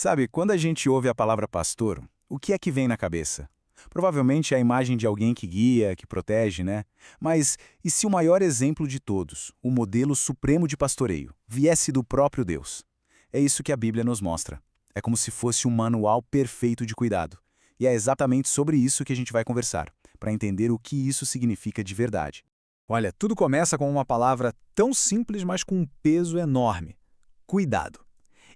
Sabe, quando a gente ouve a palavra pastor, o que é que vem na cabeça? Provavelmente é a imagem de alguém que guia, que protege, né? Mas e se o maior exemplo de todos, o modelo supremo de pastoreio, viesse do próprio Deus? É isso que a Bíblia nos mostra. É como se fosse um manual perfeito de cuidado. E é exatamente sobre isso que a gente vai conversar, para entender o que isso significa de verdade. Olha, tudo começa com uma palavra tão simples, mas com um peso enorme: cuidado.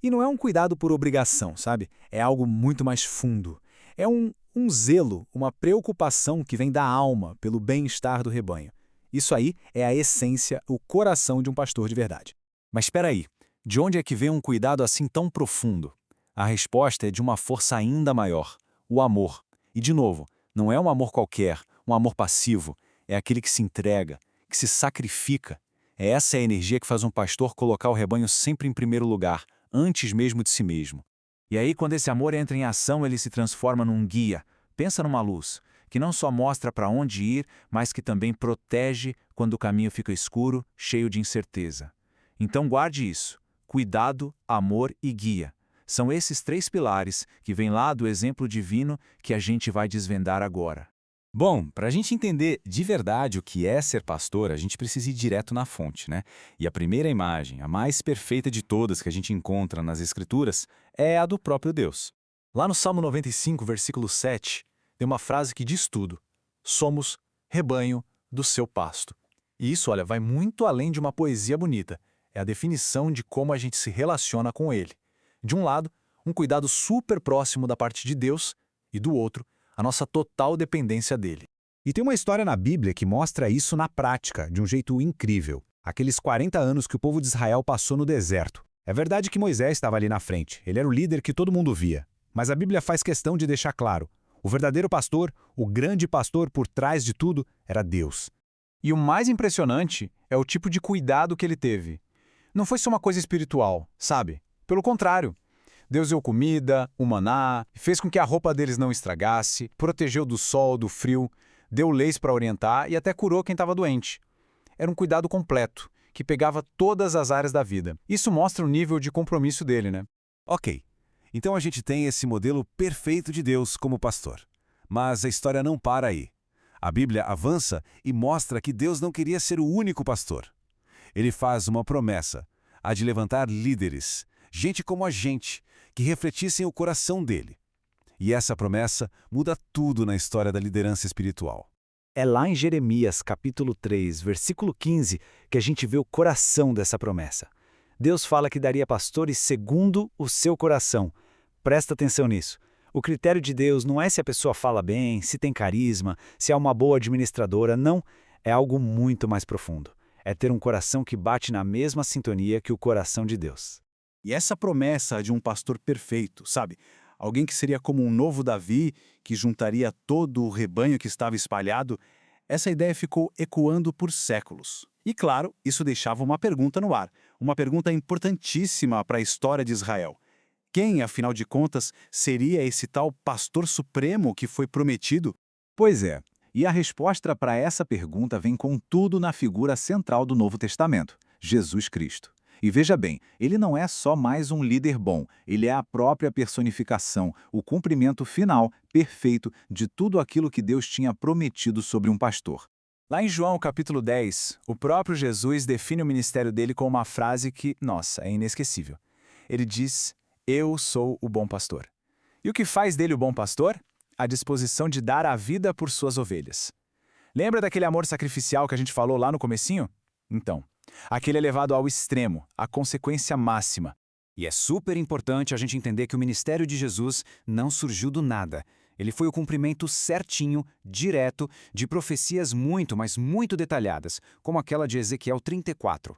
E não é um cuidado por obrigação, sabe? É algo muito mais fundo. É um zelo, uma preocupação que vem da alma pelo bem-estar do rebanho. Isso aí é a essência, o coração de um pastor de verdade. Mas espera aí, de onde é que vem um cuidado assim tão profundo? A resposta é de uma força ainda maior: o amor. E, de novo, não é um amor qualquer, um amor passivo. É aquele que se entrega, que se sacrifica. Essa é a energia que faz um pastor colocar o rebanho sempre em primeiro lugar, antes mesmo de si mesmo. E aí, quando esse amor entra em ação, ele se transforma num guia. Pensa numa luz, que não só mostra para onde ir, mas que também protege quando o caminho fica escuro, cheio de incerteza. Então guarde isso: cuidado, amor e guia. São esses três pilares que vêm lá do exemplo divino que a gente vai desvendar agora. Bom, para a gente entender de verdade o que é ser pastor, a gente precisa ir direto na fonte, né? E a primeira imagem, a mais perfeita de todas que a gente encontra nas Escrituras, é a do próprio Deus. Lá no Salmo 95, versículo 7, tem uma frase que diz tudo: somos rebanho do seu pasto. E isso, olha, vai muito além de uma poesia bonita. É a definição de como a gente se relaciona com ele. De um lado, um cuidado super próximo da parte de Deus, e do outro, a nossa total dependência dele. E tem uma história na Bíblia que mostra isso na prática, de um jeito incrível. Aqueles 40 anos que o povo de Israel passou no deserto. É verdade que Moisés estava ali na frente, ele era o líder que todo mundo via. Mas a Bíblia faz questão de deixar claro: o verdadeiro pastor, o grande pastor por trás de tudo, era Deus. E o mais impressionante é o tipo de cuidado que ele teve. Não foi só uma coisa espiritual, sabe? Pelo contrário. Deus deu comida, o maná, fez com que a roupa deles não estragasse, protegeu do sol, do frio, deu leis para orientar e até curou quem estava doente. Era um cuidado completo, que pegava todas as áreas da vida. Isso mostra o nível de compromisso dele, né? Ok, então a gente tem esse modelo perfeito de Deus como pastor. Mas a história não para aí. A Bíblia avança e mostra que Deus não queria ser o único pastor. Ele faz uma promessa, a de levantar líderes, gente como a gente, que refletissem o coração dele. E essa promessa muda tudo na história da liderança espiritual. É lá em Jeremias, capítulo 3, versículo 15, que a gente vê o coração dessa promessa. Deus fala que daria pastores segundo o seu coração. Presta atenção nisso. O critério de Deus não é se a pessoa fala bem, se tem carisma, se é uma boa administradora, não. É algo muito mais profundo. É ter um coração que bate na mesma sintonia que o coração de Deus. E essa promessa de um pastor perfeito, sabe? Alguém que seria como um novo Davi, que juntaria todo o rebanho que estava espalhado, essa ideia ficou ecoando por séculos. E claro, isso deixava uma pergunta no ar, uma pergunta importantíssima para a história de Israel. Quem, afinal de contas, seria esse tal pastor supremo que foi prometido? Pois é, e a resposta para essa pergunta vem com tudo na figura central do Novo Testamento: Jesus Cristo. E veja bem, ele não é só mais um líder bom, ele é a própria personificação, o cumprimento final, perfeito, de tudo aquilo que Deus tinha prometido sobre um pastor. Lá em João capítulo 10, o próprio Jesus define o ministério dele com uma frase que, nossa, é inesquecível. Ele diz: eu sou o bom pastor. E o que faz dele o bom pastor? A disposição de dar a vida por suas ovelhas. Lembra daquele amor sacrificial que a gente falou lá no comecinho? Então, aquele é levado ao extremo, à consequência máxima. E é super importante a gente entender que o ministério de Jesus não surgiu do nada. Ele foi o cumprimento certinho, direto, de profecias muito, mas muito detalhadas, como aquela de Ezequiel 34.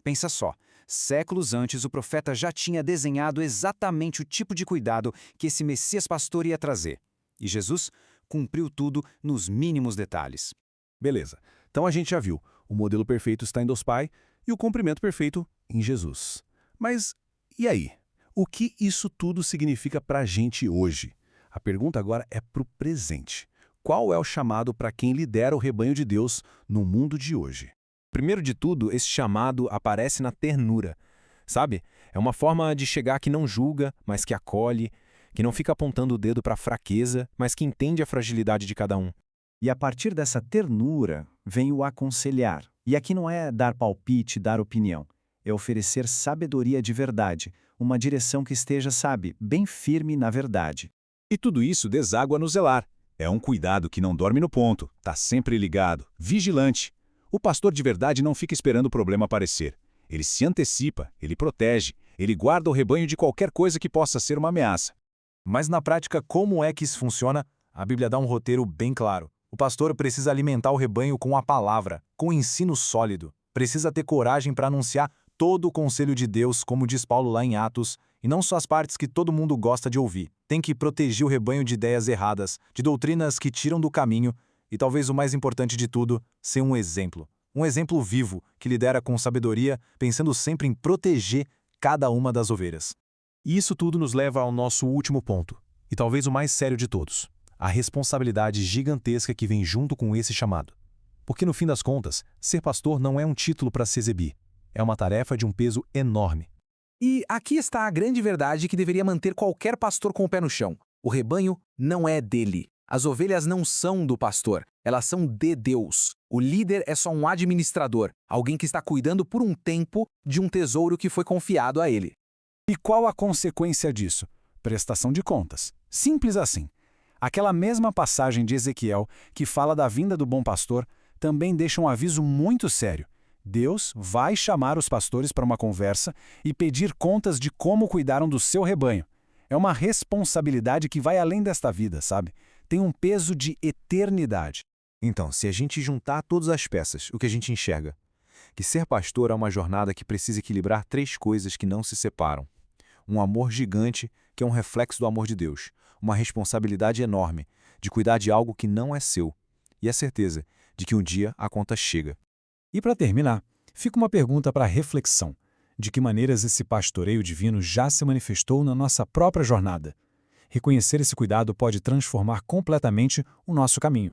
Pensa só, séculos antes o profeta já tinha desenhado exatamente o tipo de cuidado que esse Messias pastor ia trazer. E Jesus cumpriu tudo nos mínimos detalhes. Beleza, então a gente já viu, o modelo perfeito está em Deus Pai e o cumprimento perfeito em Jesus. Mas e aí? O que isso tudo significa para a gente hoje? A pergunta agora é para o presente. Qual é o chamado para quem lidera o rebanho de Deus no mundo de hoje? Primeiro de tudo, esse chamado aparece na ternura. Sabe? É uma forma de chegar que não julga, mas que acolhe, que não fica apontando o dedo para a fraqueza, mas que entende a fragilidade de cada um. E a partir dessa ternura vem o aconselhar. E aqui não é dar palpite, dar opinião. É oferecer sabedoria de verdade, uma direção que esteja, sabe, bem firme na verdade. E tudo isso deságua no zelar. É um cuidado que não dorme no ponto, está sempre ligado, vigilante. O pastor de verdade não fica esperando o problema aparecer. Ele se antecipa, ele protege, ele guarda o rebanho de qualquer coisa que possa ser uma ameaça. Mas na prática, como é que isso funciona? A Bíblia dá um roteiro bem claro. O pastor precisa alimentar o rebanho com a palavra, com ensino sólido. Precisa ter coragem para anunciar todo o conselho de Deus, como diz Paulo lá em Atos, e não só as partes que todo mundo gosta de ouvir. Tem que proteger o rebanho de ideias erradas, de doutrinas que tiram do caminho, e talvez o mais importante de tudo, ser um exemplo. Um exemplo vivo, que lidera com sabedoria, pensando sempre em proteger cada uma das ovelhas. E isso tudo nos leva ao nosso último ponto, e talvez o mais sério de todos: a responsabilidade gigantesca que vem junto com esse chamado. Porque no fim das contas, ser pastor não é um título para se exibir, é uma tarefa de um peso enorme. E aqui está a grande verdade que deveria manter qualquer pastor com o pé no chão. O rebanho não é dele. As ovelhas não são do pastor, elas são de Deus. O líder é só um administrador, alguém que está cuidando por um tempo de um tesouro que foi confiado a ele. E qual a consequência disso? Prestação de contas. Simples assim. Aquela mesma passagem de Ezequiel, que fala da vinda do bom pastor, também deixa um aviso muito sério. Deus vai chamar os pastores para uma conversa e pedir contas de como cuidaram do seu rebanho. É uma responsabilidade que vai além desta vida, sabe? Tem um peso de eternidade. Então, se a gente juntar todas as peças, o que a gente enxerga? Que ser pastor é uma jornada que precisa equilibrar três coisas que não se separam. Um amor gigante, que é um reflexo do amor de Deus. Uma responsabilidade enorme, de cuidar de algo que não é seu. E a certeza de que um dia a conta chega. E para terminar, fica uma pergunta para reflexão. De que maneiras esse pastoreio divino já se manifestou na nossa própria jornada? Reconhecer esse cuidado pode transformar completamente o nosso caminho.